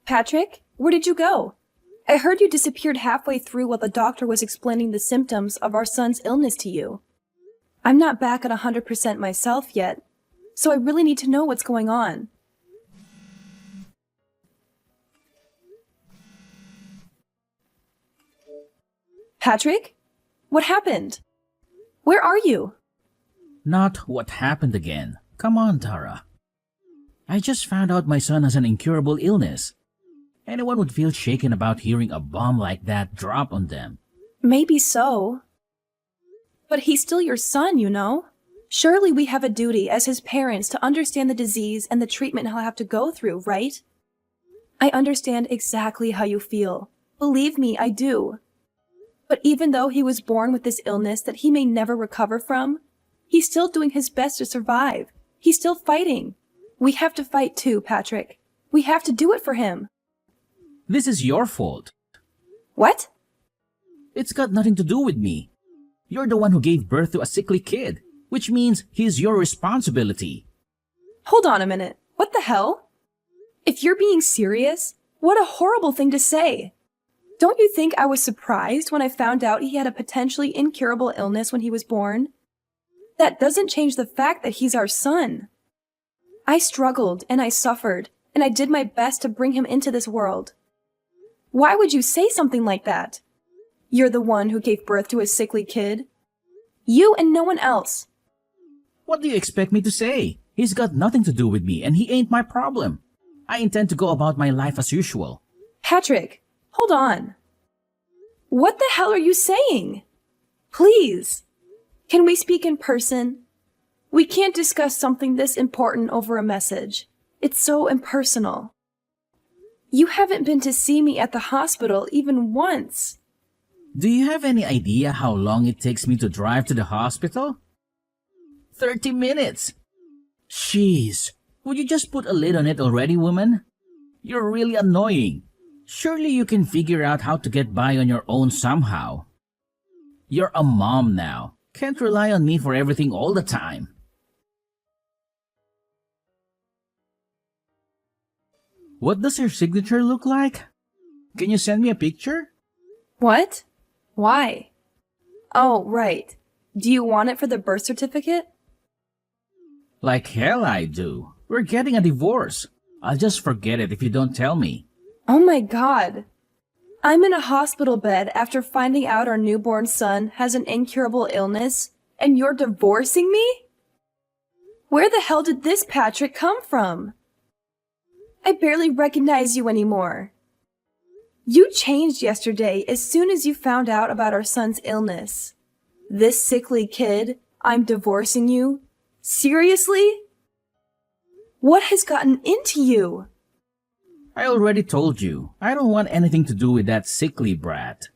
Patrick, where did you go? I heard you disappeared halfway through while the doctor was explaining the symptoms of our son's illness to you. I'm not back at 100% myself yet, so I really need to know what's going on. Patrick? What happened? Where are you? Not what happened again. Come on, Tara. I just found out my son has an incurable illness. Anyone would feel shaken about hearing a bomb like that drop on them. Maybe so. But he's still your son, you know? Surely we have a duty as his parents to understand the disease and the treatment he'll have to go through, right? I understand exactly how you feel. Believe me, I do. But even though he was born with this illness that he may never recover from, he's still doing his best to survive. He's still fighting. We have to fight too, Patrick. We have to do it for him. This is your fault. What? It's got nothing to do with me. You're the one who gave birth to a sickly kid, which means he's your responsibility. Hold on a minute. What the hell? If you're being serious, what a horrible thing to say. Don't you think I was surprised when I found out he had a potentially incurable illness when he was born? That doesn't change the fact that he's our son. I struggled and I suffered, and I did my best to bring him into this world. Why would you say something like that? You're the one who gave birth to a sickly kid. You and no one else. What do you expect me to say? He's got nothing to do with me, and he ain't my problem. I intend to go about my life as usual. Patrick, hold on. What the hell are you saying? Please, can we speak in person? We can't discuss something this important over a message. It's so impersonal. You haven't been to see me at the hospital even once. Do you have any idea how long it takes me to drive to the hospital? 30 minutes. Jeez, would you just put a lid on it already, woman? You're really annoying. Surely you can figure out how to get by on your own somehow. You're a mom now. Can't rely on me for everything all the time. What does your signature look like? Can you send me a picture? What? Why? Oh, right. Do you want it for the birth certificate? Like hell I do. We're getting a divorce. I'll just forget it if you don't tell me. Oh my God. I'm in a hospital bed after finding out our newborn son has an incurable illness, and you're divorcing me? Where the hell did this Patrick come from? I barely recognize you anymore. You changed yesterday as soon as you found out about our son's illness. This sickly kid, I'm divorcing you? Seriously? What has gotten into you? I already told you. I don't want anything to do with that sickly brat.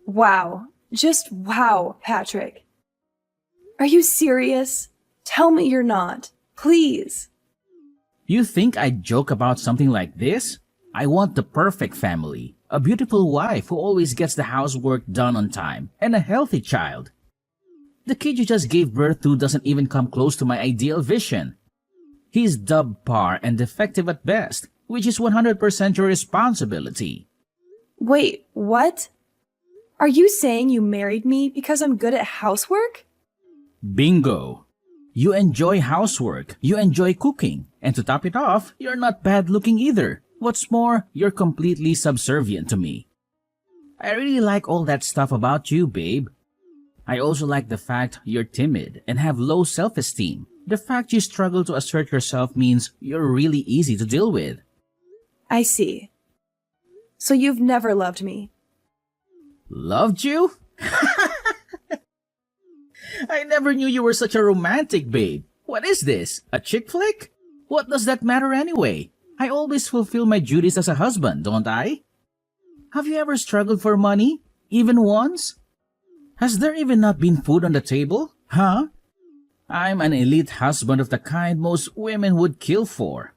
Wow. Just wow, Patrick. Are you serious? Tell me you're not. Please. You think I'd joke about something like this? I want the perfect family. A beautiful wife who always gets the housework done on time, and a healthy child. The kid you just gave birth to doesn't even come close to my ideal vision. He's subpar and defective at best, which is 100% your responsibility. Wait, what? Are you saying you married me because I'm good at housework? Bingo! You enjoy housework, you enjoy cooking, and to top it off, you're not bad looking either. What's more, you're completely subservient to me. I really like all that stuff about you, babe. I also like the fact you're timid and have low self-esteem. The fact you struggle to assert yourself means you're really easy to deal with. I see. So you've never loved me. Loved you? I never knew you were such a romantic, babe. What is this? A chick flick? What does that matter anyway? I always fulfill my duties as a husband, don't I? Have you ever struggled for money? Even once? Has there even not been food on the table? Huh? I'm an elite husband of the kind most women would kill for.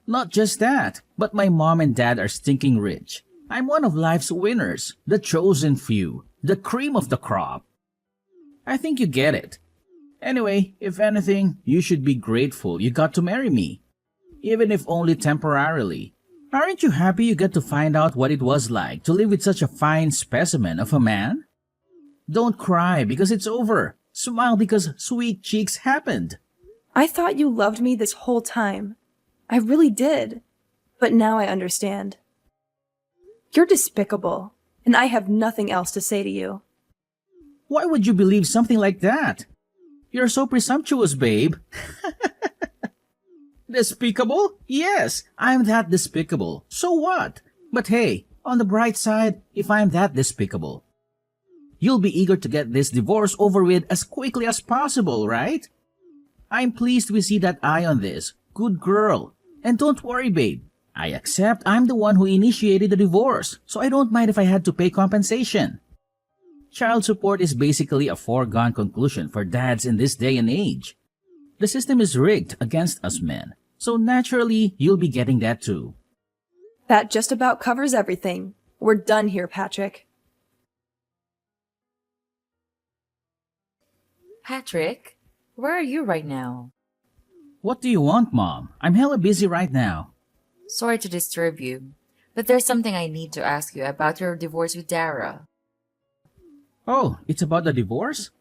Not just that, but my mom and dad are stinking rich. I'm one of life's winners, the chosen few, the cream of the crop. I think you get it. Anyway, if anything, you should be grateful you got to marry me. Even if only temporarily. Aren't you happy you get to find out what it was like to live with such a fine specimen of a man? Don't cry because it's over. Smile because sweet cheeks happened. I thought you loved me this whole time. I really did. But now I understand. You're despicable, and I have nothing else to say to you. Why would you believe something like that? You're so presumptuous, babe. Despicable? Yes, I'm that despicable. So what? But hey, on the bright side, if I'm that despicable, you'll be eager to get this divorce over with as quickly as possible, right? I'm pleased we see that eye on this. Good girl. And don't worry, babe. I accept I'm the one who initiated the divorce, so I don't mind if I had to pay compensation. Child support is basically a foregone conclusion for dads in this day and age. The system is rigged against us men, so naturally you'll be getting that too. That just about covers everything. We're done here, Patrick. Patrick, where are you right now? What do you want, Mom? I'm hella busy right now. Sorry to disturb you, but there's something I need to ask you about your divorce with Dara. Oh, it's about the divorce?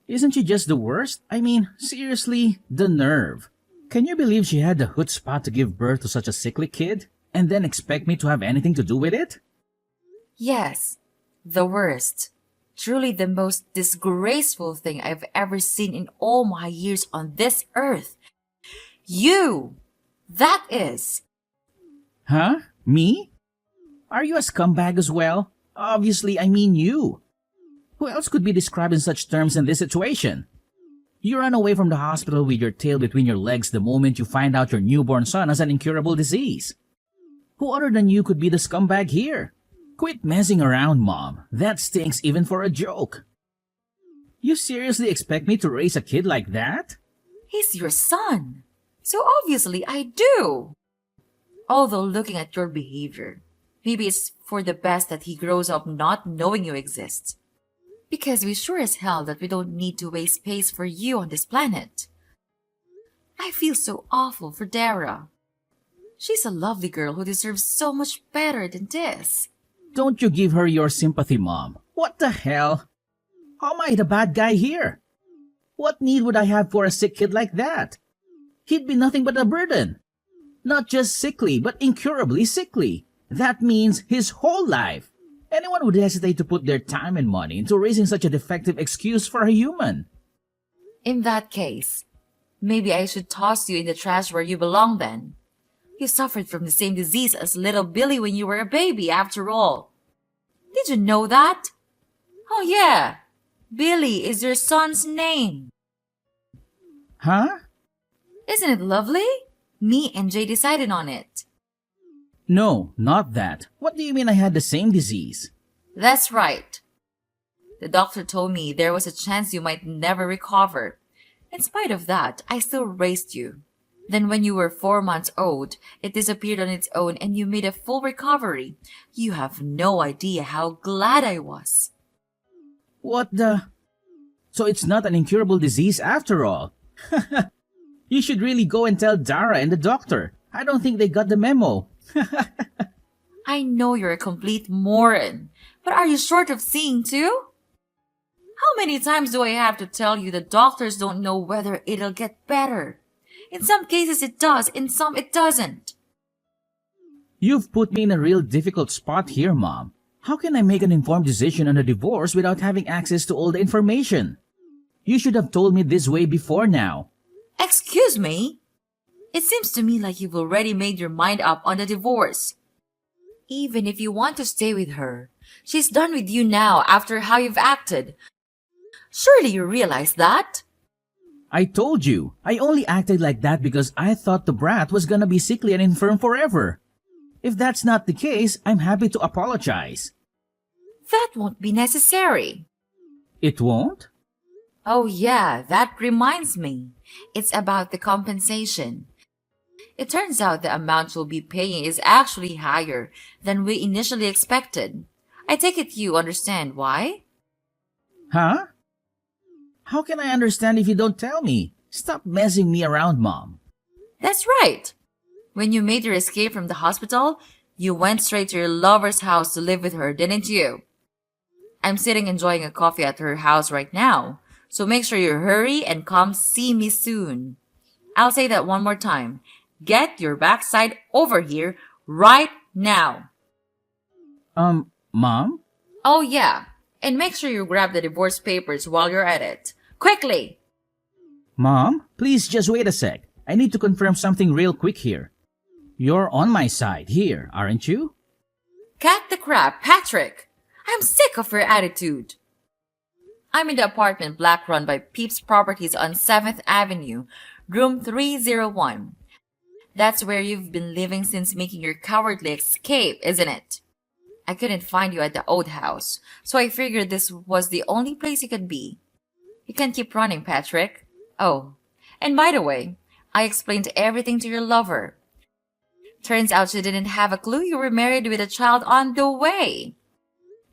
Isn't she just the worst? I mean, seriously, the nerve. Can you believe she had the chutzpah to give birth to such a sickly kid and then expect me to have anything to do with it? Yes, the worst. Truly the most disgraceful thing I've ever seen in all my years on this earth. You! That is! Huh? Me? Are you a scumbag as well? Obviously, I mean you. Who else could be described in such terms in this situation? You run away from the hospital with your tail between your legs the moment you find out your newborn son has an incurable disease. Who other than you could be the scumbag here? Quit messing around, Mom. That stinks even for a joke. You seriously expect me to raise a kid like that? He's your son. So obviously I do. Although looking at your behavior, maybe it's for the best that he grows up not knowing you exist. Because we sure as hell that we don't need to waste space for you on this planet. I feel so awful for Dara. She's a lovely girl who deserves so much better than this. Don't you give her your sympathy, Mom. What the hell? How am I the bad guy here? What need would I have for a sick kid like that? He'd be nothing but a burden. Not just sickly, but incurably sickly. That means his whole life. Anyone would hesitate to put their time and money into raising such a defective excuse for a human. In that case, maybe I should toss you in the trash where you belong then. You suffered from the same disease as little Billy when you were a baby, after all. Did you know that? Oh yeah, Billy is your son's name. Huh? Isn't it lovely? Me and Jay decided on it. No, not that. What do you mean I had the same disease? That's right. The doctor told me there was a chance you might never recover. In spite of that, I still raised you. Then when you were 4 months old, it disappeared on its own and you made a full recovery. You have no idea how glad I was. What the? So it's not an incurable disease after all. You should really go and tell Dara and the doctor. I don't think they got the memo. I know you're a complete moron, but are you short of seeing too? How many times do I have to tell you the doctors don't know whether it'll get better? In some cases it does, in some it doesn't. You've put me in a real difficult spot here, Mom. How can I make an informed decision on a divorce without having access to all the information? You should have told me this way before now. Excuse me? It seems to me like you've already made your mind up on the divorce. Even if you want to stay with her, she's done with you now after how you've acted. Surely you realize that? I told you, I only acted like that because I thought the brat was gonna be sickly and infirm forever. If that's not the case, I'm happy to apologize. That won't be necessary. It won't? Oh yeah, that reminds me. It's about the compensation. It turns out the amount you'll be paying is actually higher than we initially expected. I take it you understand why? Huh? How can I understand if you don't tell me? Stop messing me around, Mom. That's right. When you made your escape from the hospital, you went straight to your lover's house to live with her, didn't you? I'm sitting enjoying a coffee at her house right now, so make sure you hurry and come see me soon. I'll say that one more time. Get your backside over here right now. Mom? Oh yeah, and make sure you grab the divorce papers while you're at it. Quickly! Mom, please just wait a sec. I need to confirm something real quick here. You're on my side here, aren't you? Cut the crap, Patrick! I'm sick of your attitude. I'm in the apartment block run by Peeps Properties on 7th Avenue, room 301. That's where you've been living since making your cowardly escape, isn't it? I couldn't find you at the old house, so I figured this was the only place you could be. You can keep running, Patrick. Oh, and by the way, I explained everything to your lover. Turns out she didn't have a clue you were married with a child on the way.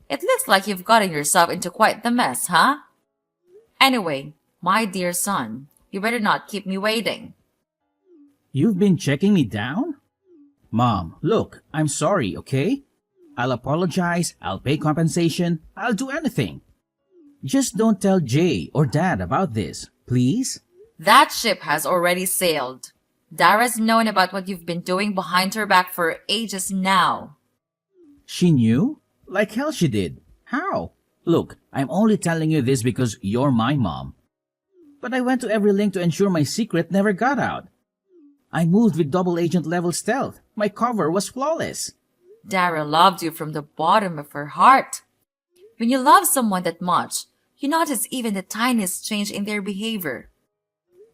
It looks like you've gotten yourself into quite the mess, huh? Anyway, my dear son, you better not keep me waiting. You've been checking me down? Mom, look, I'm sorry, okay? I'll apologize, I'll pay compensation, I'll do anything. Just don't tell Jay or Dad about this, please? That ship has already sailed. Dara's known about what you've been doing behind her back for ages now. She knew? Like hell she did. How? Look, I'm only telling you this because you're my mom. But I went to every link to ensure my secret never got out. I moved with double agent level stealth. My cover was flawless. Dara loved you from the bottom of her heart. When you love someone that much, you notice even the tiniest change in their behavior.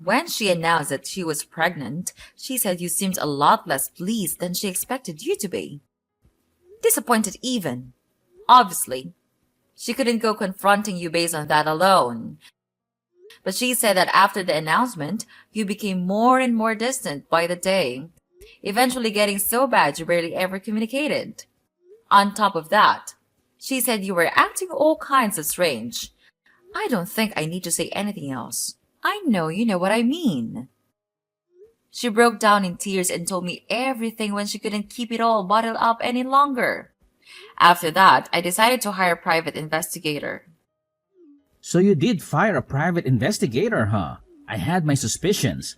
When she announced that she was pregnant, she said you seemed a lot less pleased than she expected you to be. Disappointed even. Obviously. She couldn't go confronting you based on that alone. But she said that after the announcement, you became more and more distant by the day, eventually getting so bad you barely ever communicated. On top of that, she said you were acting all kinds of strange. I don't think I need to say anything else. I know you know what I mean. She broke down in tears and told me everything when she couldn't keep it all bottled up any longer. After that, I decided to hire a private investigator. So you did fire a private investigator, huh? I had my suspicions.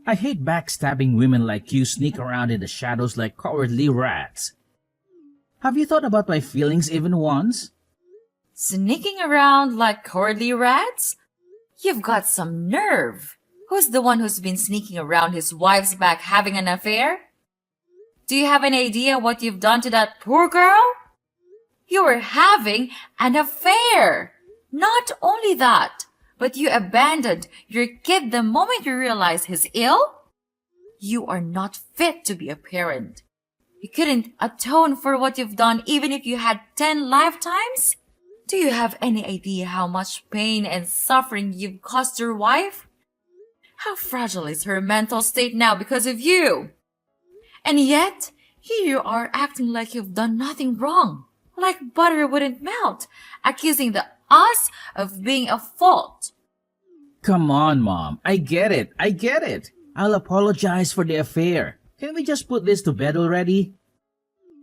I hate backstabbing women like you sneak around in the shadows like cowardly rats. Have you thought about my feelings even once? Sneaking around like cowardly rats? You've got some nerve. Who's the one who's been sneaking around his wife's back having an affair? Do you have any idea what you've done to that poor girl? You were having an affair. Not only that, but you abandoned your kid the moment you realized he's ill? You are not fit to be a parent. You couldn't atone for what you've done even if you had 10 lifetimes? Do you have any idea how much pain and suffering you've caused your wife? How fragile is her mental state now because of you? And yet, here you are acting like you've done nothing wrong, like butter wouldn't melt, accusing us of being at fault. Come on, Mom. I get it. I'll apologize for the affair. Can we just put this to bed already?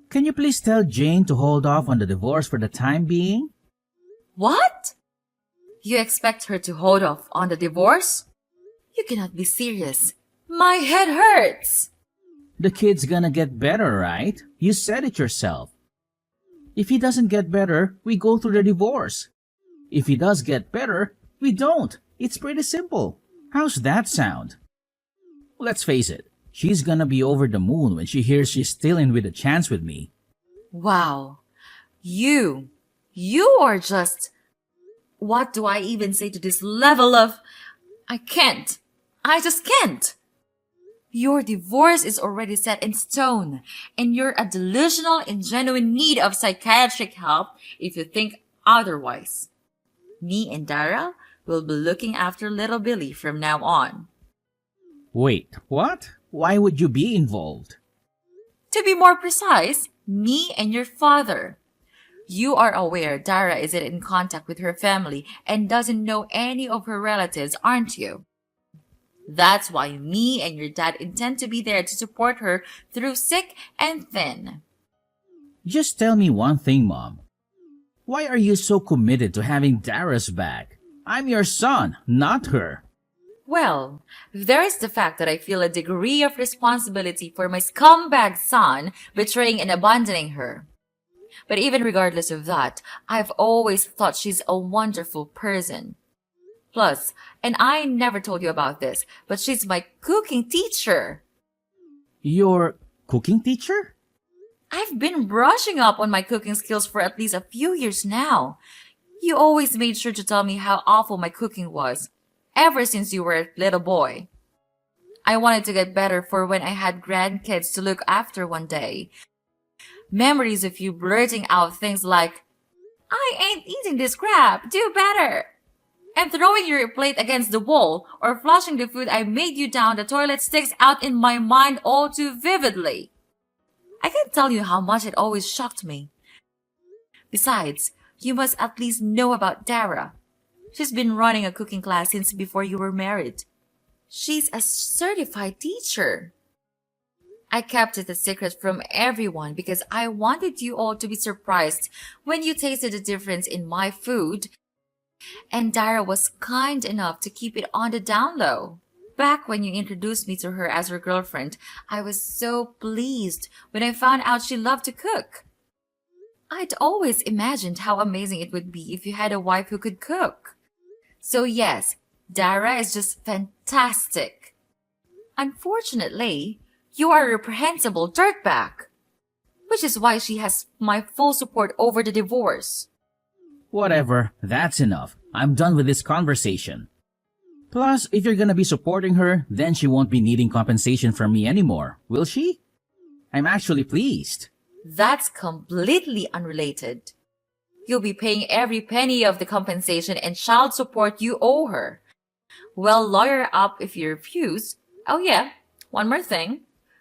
Can you please tell Jane to hold off on the divorce for the time being? What? You expect her to hold off on the divorce? You cannot be serious. My head hurts. The kid's gonna get better, right? You said it yourself. If he doesn't get better, we go through the divorce. If he does get better, we don't. It's pretty simple. How's that sound? Let's face it, she's gonna be over the moon when she hears she's still in with a chance with me. Wow. You are just... What do I even say to this level of... I can't. I just can't. Your divorce is already set in stone, and you're a delusional in genuine need of psychiatric help if you think otherwise. Me and Dara will be looking after little Billy from now on. Wait, what? Why would you be involved? To be more precise, me and your father. You are aware Dara isn't in contact with her family and doesn't know any of her relatives, aren't you? That's why me and your dad intend to be there to support her through thick and thin. Just tell me one thing, Mom. Why are you so committed to having Dara's back? I'm your son, not her. Well, there is the fact that I feel a degree of responsibility for my scumbag son betraying and abandoning her. But even regardless of that, I've always thought she's a wonderful person. Plus, and I never told you about this, but she's my cooking teacher. Your cooking teacher? I've been brushing up on my cooking skills for at least a few years now. You always made sure to tell me how awful my cooking was, ever since you were a little boy. I wanted to get better for when I had grandkids to look after one day. Memories of you blurting out things like, "I ain't eating this crap, do better," and throwing your plate against the wall or flushing the food I made you down the toilet sticks out in my mind all too vividly. I can't tell you how much it always shocked me. Besides, you must at least know about Dara. She's been running a cooking class since before you were married. She's a certified teacher. I kept it a secret from everyone because I wanted you all to be surprised when you tasted the difference in my food, and Dara was kind enough to keep it on the down low. Back when you introduced me to her as her girlfriend, I was so pleased when I found out she loved to cook. I'd always imagined how amazing it would be if you had a wife who could cook. So yes, Dara is just fantastic. Unfortunately, you are a reprehensible dirtbag, which is why she has my full support over the divorce. Whatever, that's enough. I'm done with this conversation. Plus, if you're gonna be supporting her, then she won't be needing compensation from me anymore, will she? I'm actually pleased. That's completely unrelated. You'll be paying every penny of the compensation and child support you owe her. Well, lawyer up if you refuse. Oh yeah, one more thing.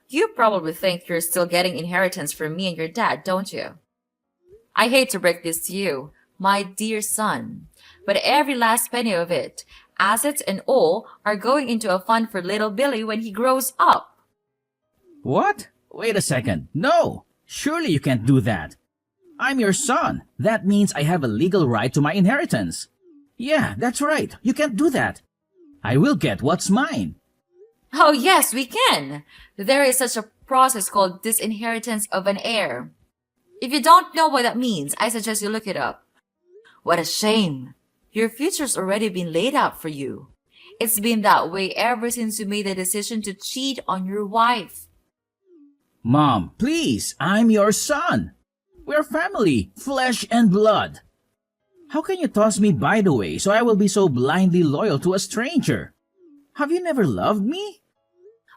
You probably think you're still getting inheritance from me and your dad, don't you? I hate to break this to you, my dear son, but every last penny of it, assets and all, are going into a fund for little Billy when he grows up. What? Wait a second. No! Surely you can't do that. I'm your son. That means I have a legal right to my inheritance. Yeah, that's right. You can't do that. I will get what's mine. Oh yes, we can. There is such a process called disinheritance of an heir. If you don't know what that means, I suggest you look it up. What a shame. Your future's already been laid out for you. It's been that way ever since you made the decision to cheat on your wife. Mom, please, I'm your son. We're family, flesh and blood. How can you toss me by the way so I will be so blindly loyal to a stranger? Have you never loved me?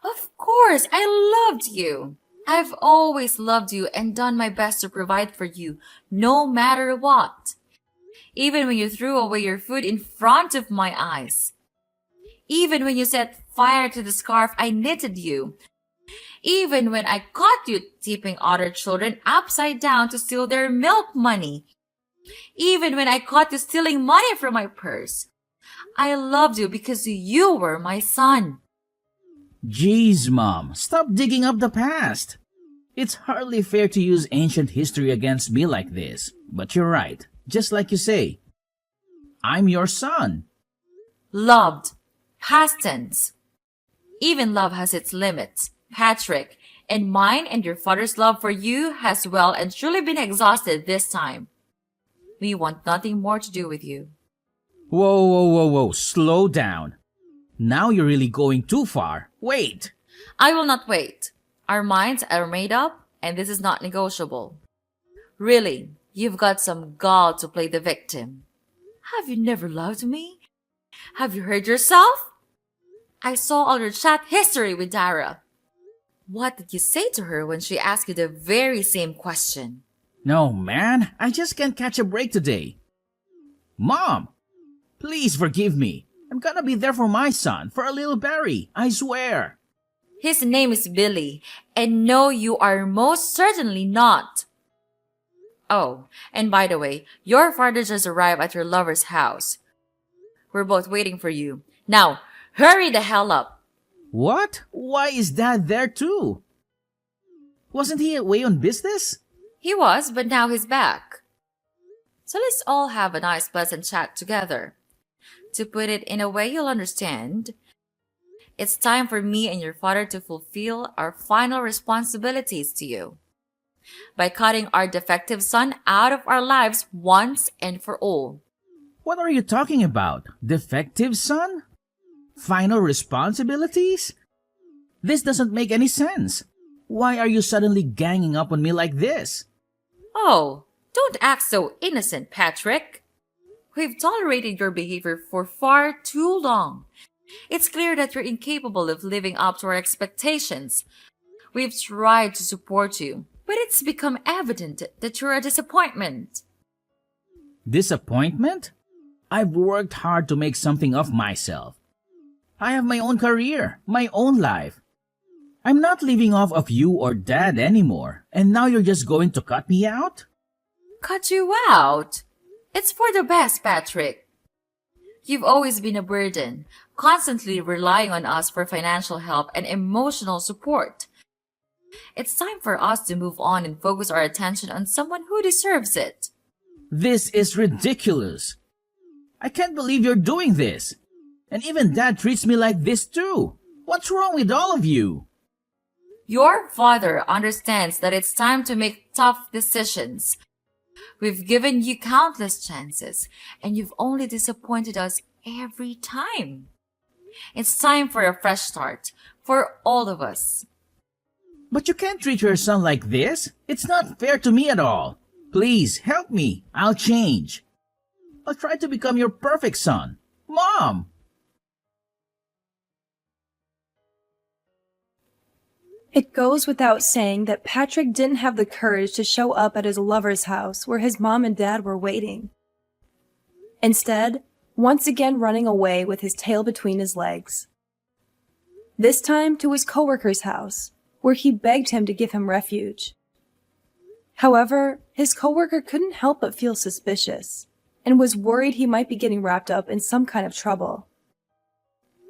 Of course, I loved you. I've always loved you and done my best to provide for you, no matter what. Even when you threw away your food in front of my eyes. Even when you set fire to the scarf I knitted you. Even when I caught you tipping other children upside down to steal their milk money. Even when I caught you stealing money from my purse. I loved you because you were my son. Jeez, Mom, stop digging up the past. It's hardly fair to use ancient history against me like this. But you're right, just like you say. I'm your son. Loved. Past tense. Even love has its limits, Patrick, and mine and your father's love for you has well and truly been exhausted this time. We want nothing more to do with you. Whoa, slow down. Now you're really going too far. Wait. I will not wait. Our minds are made up, and this is not negotiable. Really, you've got some gall to play the victim. Have you never loved me? Have you heard yourself? I saw all your chat history with Dara. What did you say to her when she asked you the very same question? No, man, I just can't catch a break today. Mom, please forgive me. I'm gonna be there for my son, for a little Barry, I swear. His name is Billy, and no, you are most certainly not. Oh, and by the way, your father just arrived at your lover's house. We're both waiting for you. Now, hurry the hell up. What? Why is Dad there too? Wasn't he away on business? He was, but now he's back. So let's all have a nice, pleasant chat together. To put it in a way you'll understand, it's time for me and your father to fulfill our final responsibilities to you by cutting our defective son out of our lives once and for all. What are you talking about? Defective son? Final responsibilities? This doesn't make any sense. Why are you suddenly ganging up on me like this? Oh, don't act so innocent, Patrick. We've tolerated your behavior for far too long. It's clear that you're incapable of living up to our expectations. We've tried to support you, but it's become evident that you're a disappointment. Disappointment? I've worked hard to make something of myself. I have my own career, my own life. I'm not living off of you or Dad anymore, and now you're just going to cut me out? Cut you out? It's for the best, Patrick. You've always been a burden, constantly relying on us for financial help and emotional support. It's time for us to move on and focus our attention on someone who deserves it. This is ridiculous. I can't believe you're doing this. And even Dad treats me like this too. What's wrong with all of you? Your father understands that it's time to make tough decisions. We've given you countless chances, and you've only disappointed us every time. It's time for a fresh start, for all of us. But you can't treat your son like this. It's not fair to me at all. Please, help me. I'll change. I'll try to become your perfect son. Mom! It goes without saying that Patrick didn't have the courage to show up at his lover's house where his mom and dad were waiting. Instead, once again running away with his tail between his legs. This time to his coworker's house, where he begged him to give him refuge. However, his coworker couldn't help but feel suspicious, and was worried he might be getting wrapped up in some kind of trouble.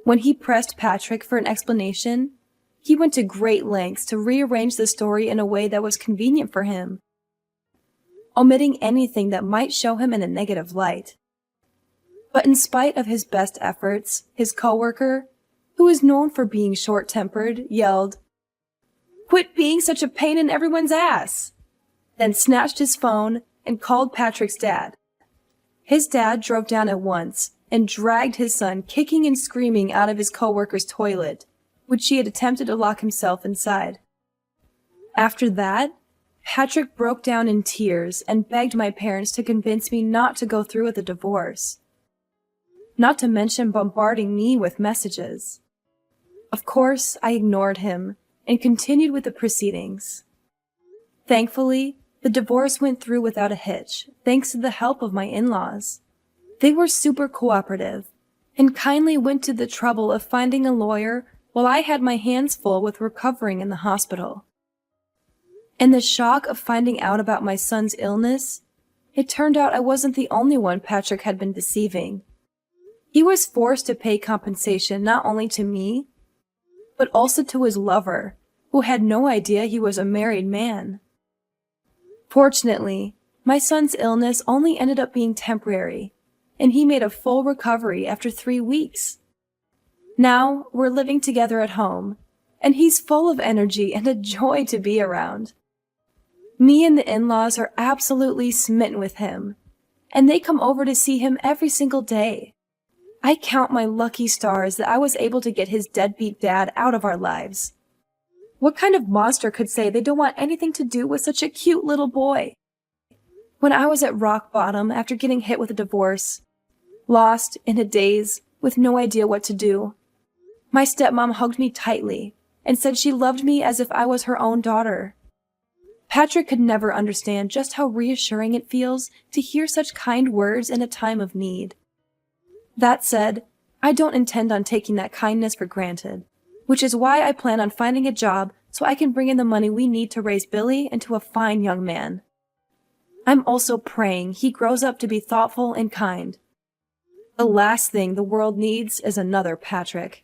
When he pressed Patrick for an explanation, he went to great lengths to rearrange the story in a way that was convenient for him, omitting anything that might show him in a negative light. But in spite of his best efforts, his coworker, who is known for being short-tempered, yelled, "Quit being such a pain in everyone's ass!" Then snatched his phone and called Patrick's dad. His dad drove down at once and dragged his son kicking and screaming out of his coworker's toilet, which he had attempted to lock himself inside. After that, Patrick broke down in tears and begged my parents to convince me not to go through with the divorce. Not to mention bombarding me with messages. Of course, I ignored him and continued with the proceedings. Thankfully, the divorce went through without a hitch, thanks to the help of my in-laws. They were super cooperative and kindly went to the trouble of finding a lawyer while I had my hands full with recovering in the hospital. In the shock of finding out about my son's illness, it turned out I wasn't the only one Patrick had been deceiving. He was forced to pay compensation not only to me, but also to his lover, who had no idea he was a married man. Fortunately, my son's illness only ended up being temporary, and he made a full recovery after 3 weeks. Now, we're living together at home, and he's full of energy and a joy to be around. Me and the in-laws are absolutely smitten with him, and they come over to see him every single day. I count my lucky stars that I was able to get his deadbeat dad out of our lives. What kind of monster could say they don't want anything to do with such a cute little boy? When I was at rock bottom after getting hit with a divorce, lost, in a daze, with no idea what to do, my stepmom hugged me tightly and said she loved me as if I was her own daughter. Patrick could never understand just how reassuring it feels to hear such kind words in a time of need. That said, I don't intend on taking that kindness for granted, which is why I plan on finding a job so I can bring in the money we need to raise Billy into a fine young man. I'm also praying he grows up to be thoughtful and kind. The last thing the world needs is another Patrick.